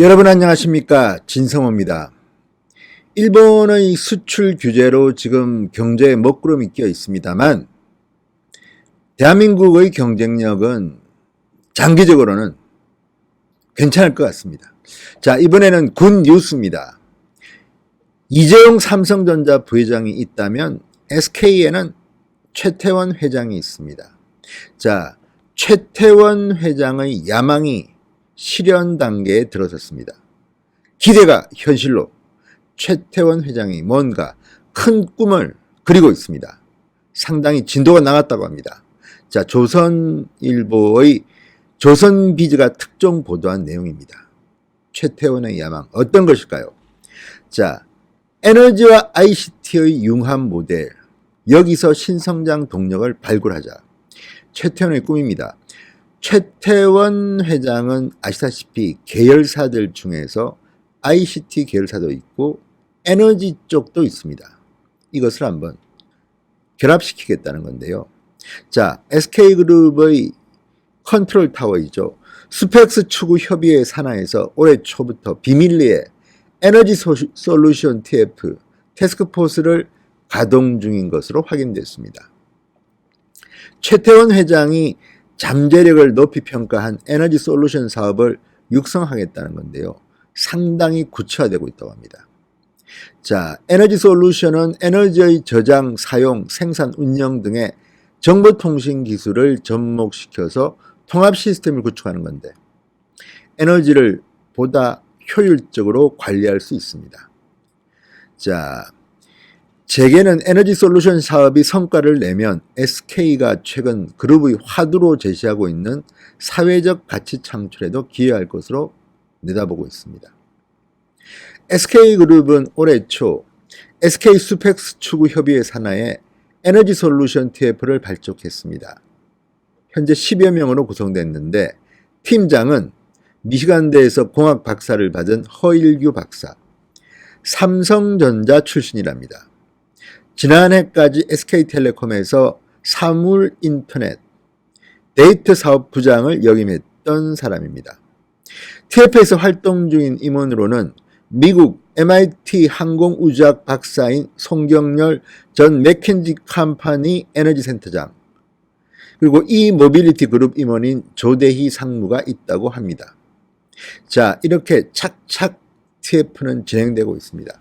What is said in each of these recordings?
여러분 안녕하십니까, 진성호입니다. 일본의 수출 규제로 지금 경제에 먹구름이 끼어 있습니다만 대한민국의 경쟁력은 장기적으로는 괜찮을 것 같습니다. 자, 이번에는 굿 뉴스입니다. 이재용 삼성전자 부회장이 있다면 SK에는 최태원 회장이 있습니다. 자, 최태원 회장의 야망이 실현 단계에 들어섰습니다. 기대가 현실로 최태원 회장이 뭔가 큰 꿈을 그리고 있습니다. 상당히 진도가 나갔다고 합니다. 자, 조선일보의 조선비즈가 특종 보도한 내용입니다. 최태원의 야망 어떤 것일까요? 자, 에너지와 ICT의 융합 모델, 여기서 신성장 동력을 발굴하자. 최태원의 꿈입니다. 최태원 회장은 아시다시피 계열사들 중에서 ICT 계열사도 있고 에너지 쪽도 있습니다. 이것을 한번 결합시키겠다는 건데요. 자, SK그룹의 컨트롤 타워이죠. 스펙스 추구 협의회 산하에서 올해 초부터 비밀리에 에너지 솔루션 TF 태스크포스를 가동 중인 것으로 확인됐습니다. 최태원 회장이 잠재력을 높이 평가한 에너지 솔루션 사업을 육성하겠다는 건데요. 상당히 구체화되고 있다고 합니다. 자, 에너지 솔루션은 에너지의 저장, 사용, 생산, 운영 등의 정보통신 기술을 접목시켜서 통합 시스템을 구축하는 건데 에너지를 보다 효율적으로 관리할 수 있습니다. 자, 재계는 에너지 솔루션 사업이 성과를 내면 SK가 최근 그룹의 화두로 제시하고 있는 사회적 가치 창출에도 기여할 것으로 내다보고 있습니다. SK그룹은 올해 초 SK 스펙스 추구 협의회 산하에 에너지 솔루션 TF를 발족했습니다. 현재 10여 명으로 구성됐는데 팀장은 미시간대에서 공학 박사를 받은 허일규 박사, 삼성전자 출신이랍니다. 지난해까지 SK텔레콤에서 사물인터넷 데이터 사업 부장을 역임했던 사람입니다. TF에서 활동 중인 임원으로는 미국 MIT 항공우주학 박사인 송경열 전 맥켄지 컴퍼니 에너지 센터장, 그리고 이모빌리티 그룹 임원인 조대희 상무가 있다고 합니다. 자, 이렇게 착착 TF는 진행되고 있습니다.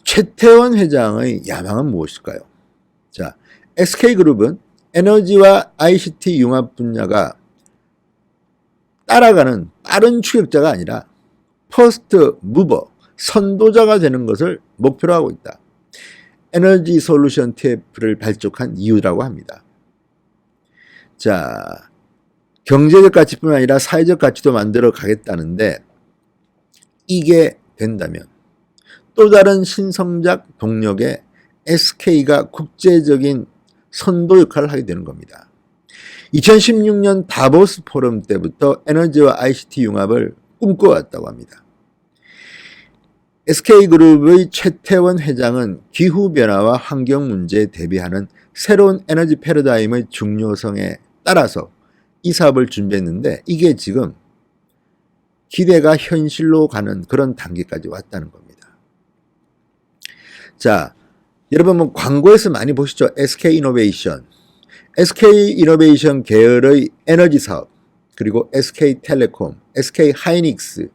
최태원 회장의 야망은 무엇일까요? 자, SK그룹은 에너지와 ICT 융합 분야가 따라가는 빠른 추격자가 아니라 퍼스트 무버, 선도자가 되는 것을 목표로 하고 있다. 에너지 솔루션 TF를 발족한 이유라고 합니다. 자, 경제적 가치뿐만 아니라 사회적 가치도 만들어 가겠다는데 이게 된다면 또 다른 신성장 동력에 SK가 국제적인 선도 역할을 하게 되는 겁니다. 2016년 다보스 포럼 때부터 에너지와 ICT 융합을 꿈꿔왔다고 합니다. SK그룹의 최태원 회장은 기후변화와 환경 문제에 대비하는 새로운 에너지 패러다임의 중요성에 따라서 이 사업을 준비했는데 이게 지금 기대가 현실로 가는 그런 단계까지 왔다는 겁니다. 자, 여러분 뭐 광고에서 많이 보시죠. SK이노베이션. SK이노베이션 계열의 에너지 사업, 그리고 SK텔레콤, SK하이닉스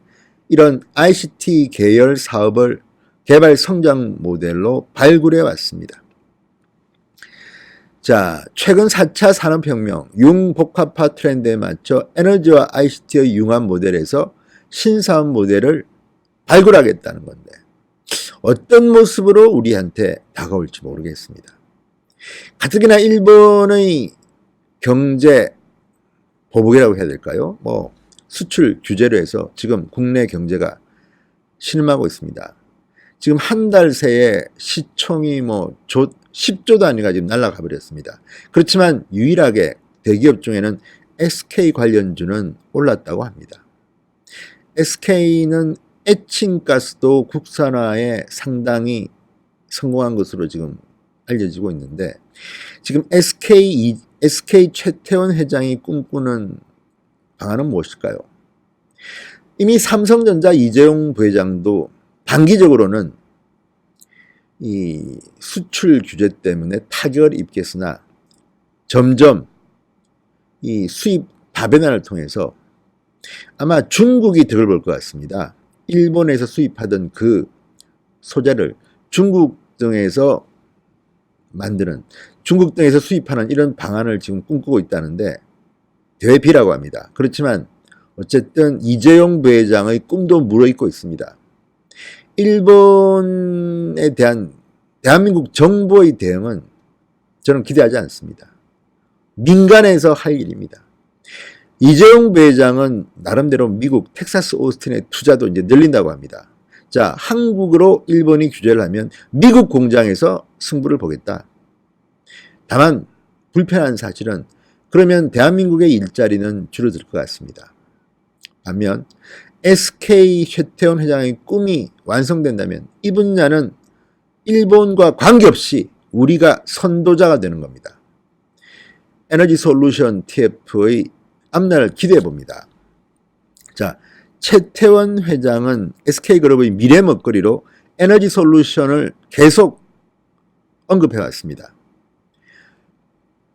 이런 ICT 계열 사업을 개발 성장 모델로 발굴해 왔습니다. 자, 최근 4차 산업혁명, 융복합화 트렌드에 맞춰 에너지와 ICT의 융합 모델에서 신사업 모델을 발굴하겠다는 건데 어떤 모습으로 우리한테 다가올지 모르겠습니다. 가뜩이나 일본의 경제 보복이라고 해야 될까요? 수출 규제로 해서 지금 국내 경제가 신음하고 있습니다. 지금 한 달 새에 시총이 10조 단위가 지금 날아가 버렸습니다. 그렇지만 유일하게 대기업 중에는 SK 관련주는 올랐다고 합니다. SK는 에칭가스도 국산화에 상당히 성공한 것으로 지금 알려지고 있는데 지금 SK 최태원 회장이 꿈꾸는 방안은 무엇일까요? 이미 삼성전자 이재용 부회장도 단기적으로는 이 수출 규제 때문에 타격을 입겠으나 점점 이 수입 다변화를 통해서 아마 중국이 득을 볼 것 같습니다. 일본에서 수입하던 그 소재를 중국 등에서 만드는, 중국 등에서 수입하는 이런 방안을 지금 꿈꾸고 있다는데 대비라고 합니다. 그렇지만 어쨌든 이재용 부회장의 꿈도 물어있고 있습니다. 일본에 대한 대한민국 정부의 대응은 저는 기대하지 않습니다. 민간에서 할 일입니다. 이재용 부회장은 나름대로 미국 텍사스 오스틴의 투자도 이제 늘린다고 합니다. 자, 한국으로 일본이 규제를 하면 미국 공장에서 승부를 보겠다. 다만 불편한 사실은 그러면 대한민국의 일자리는 줄어들 것 같습니다. 반면 SK 최태원 회장의 꿈이 완성된다면 이 분야는 일본과 관계없이 우리가 선도자가 되는 겁니다. 에너지 솔루션 TF의 앞날을 기대해 봅니다. 자, 최태원 회장은 SK그룹의 미래 먹거리로 에너지 솔루션을 계속 언급해 왔습니다.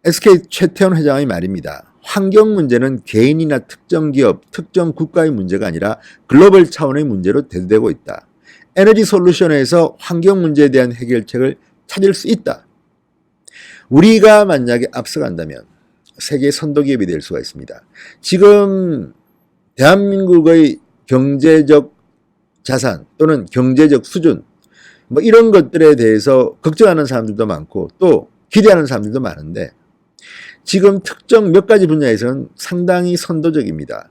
SK 최태원 회장의 말입니다. 환경 문제는 개인이나 특정 기업, 특정 국가의 문제가 아니라 글로벌 차원의 문제로 대두되고 있다. 에너지 솔루션에서 환경 문제에 대한 해결책을 찾을 수 있다. 우리가 만약에 앞서간다면 세계 선도기업이 될 수가 있습니다. 지금 대한민국의 경제적 자산 또는 경제적 수준 뭐 이런 것들에 대해서 걱정하는 사람들도 많고 또 기대하는 사람들도 많은데 지금 특정 몇 가지 분야에서는 상당히 선도적입니다.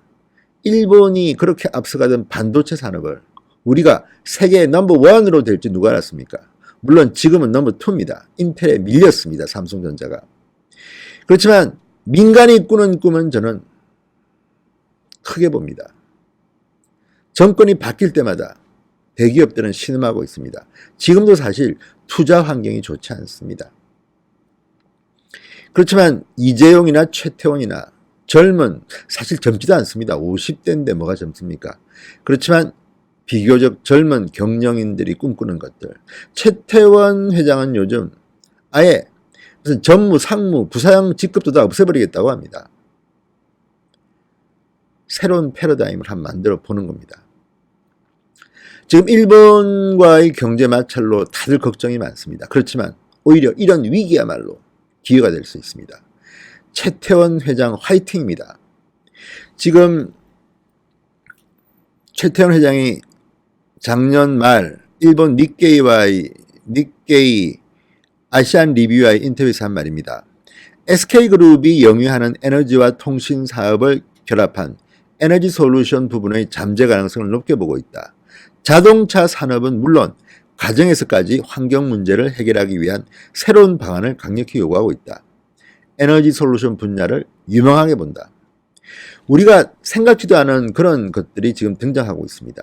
일본이 그렇게 앞서가던 반도체 산업을 우리가 세계 넘버1으로 될지 누가 알았습니까? 물론 지금은 넘버2입니다. 인텔에 밀렸습니다. 삼성전자가. 그렇지만 민간이 꾸는 꿈은 저는 크게 봅니다. 정권이 바뀔 때마다 대기업들은 신음하고 있습니다. 지금도 사실 투자 환경이 좋지 않습니다. 그렇지만 이재용이나 최태원이나 젊은, 사실 젊지도 않습니다. 50대인데 뭐가 젊습니까? 그렇지만 비교적 젊은 경영인들이 꿈꾸는 것들. 최태원 회장은 요즘 아예 무슨 전무, 상무, 부사장 직급도 다 없애버리겠다고 합니다. 새로운 패러다임을 한번 만들어 보는 겁니다. 지금 일본과의 경제 마찰로 다들 걱정이 많습니다. 그렇지만 오히려 이런 위기야말로 기회가 될 수 있습니다. 최태원 회장 화이팅입니다. 지금 최태원 회장이 작년 말 일본 니케이 아시안 리뷰와의 인터뷰에서 한 말입니다. SK그룹이 영위하는 에너지와 통신 사업을 결합한 에너지 솔루션 부분의 잠재 가능성을 높게 보고 있다. 자동차 산업은 물론 가정에서까지 환경 문제를 해결하기 위한 새로운 방안을 강력히 요구하고 있다. 에너지 솔루션 분야를 유망하게 본다. 우리가 생각지도 않은 그런 것들이 지금 등장하고 있습니다.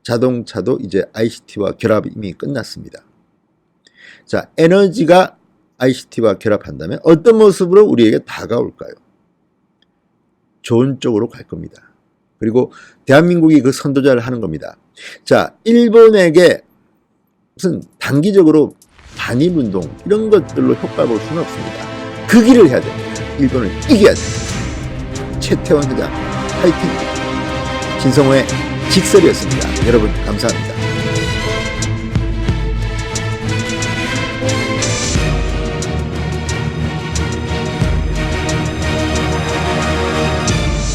자동차도 이제 ICT와 결합이 이미 끝났습니다. 자, 에너지가 ICT와 결합한다면 어떤 모습으로 우리에게 다가올까요? 좋은 쪽으로 갈 겁니다. 그리고 대한민국이 그 선도자를 하는 겁니다. 자, 일본에게 무슨 단기적으로 반입운동 이런 것들로 효과 볼 수는 없습니다. 그 길을 해야 됩니다. 일본을 이겨야 됩니다. 최태원 회장 화이팅! 신성호의 직설이었습니다. 여러분 감사합니다.